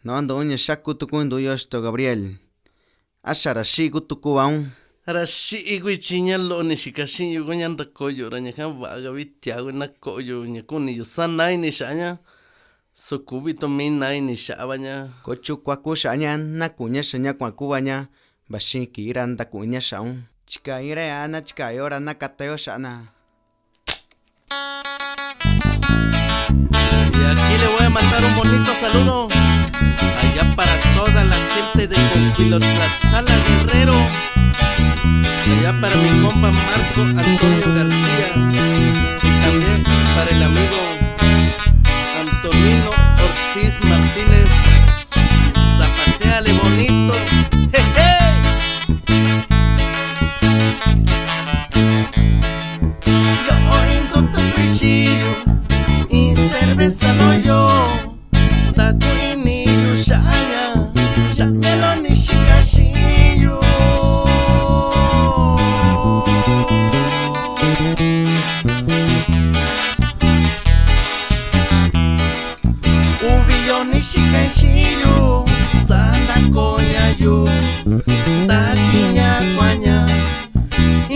No ando uña shaku tukundu yosto Gabriel. Ashara shigu tukubaun. Rashi iguichiña lo ni shikashin yugoñan rakoyo rañakan vaga vitiago na koyo ñakuni yusanai ni shaña sokubito minai ni shabaña Kochu kwaku shaña nakuña shaña kwakubaña bashinki iranda kuña shaun. Chika ire ana chika yora nakateo shana. Y aquí le voy a mandar un bonito saludo allá para toda la gente de Conquilotlazala Guerrero, allá para mi compa Marco Antonio García y también para el amigo Antonino Ortiz Martínez. Zapateale bonito, jeje. Yo oindo tu cuchillo y cerveza no yo. Takuini yushaya, shatelo ni shikashiyo. Ubiyo ni shikashiyo, sana konya yo. Takinya kwanya,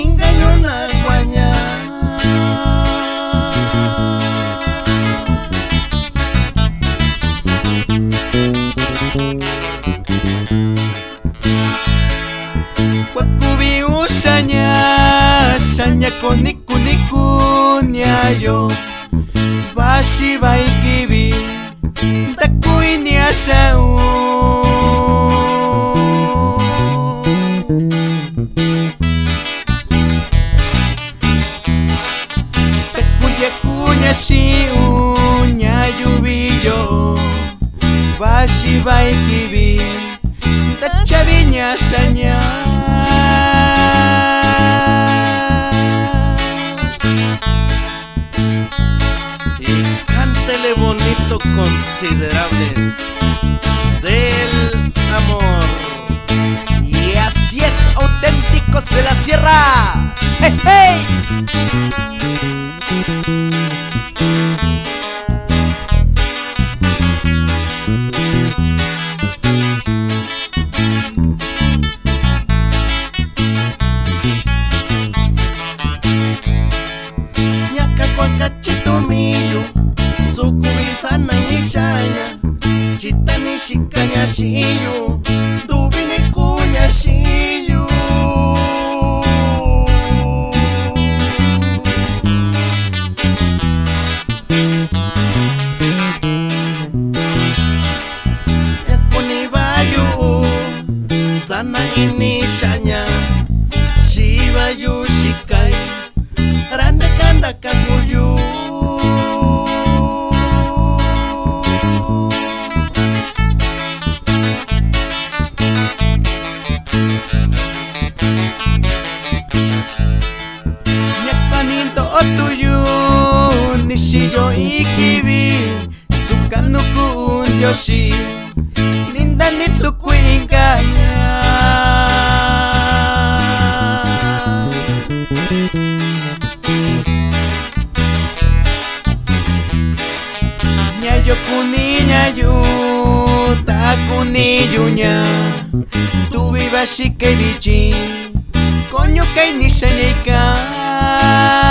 ingaño na kwanya. Wakubi ushanya shanya koniku niku nyayo. Bashi baikibi takui nyashau. Takuya kunya shiu nyayubiyo. Bashi baikibi tachabiña shaña. Y cántele bonito considerable del amor. Y así es, auténticos de la sierra. ¡Hey, hey! Ñaca cuacachito mío, sukubisana nishaya, chita nishikaña shiyo, dubini kuña shiyo. Yakunibayo, sana inishaña, shiba yushikai. Randa kanda kakuyu. Nyakpaninto otuyu nishiyo ikibi sukanuku unyoshi linda nitukuinganya. Nyayo kuni nyayu takuni yunya tu viva shikebichi coño que ni se llega.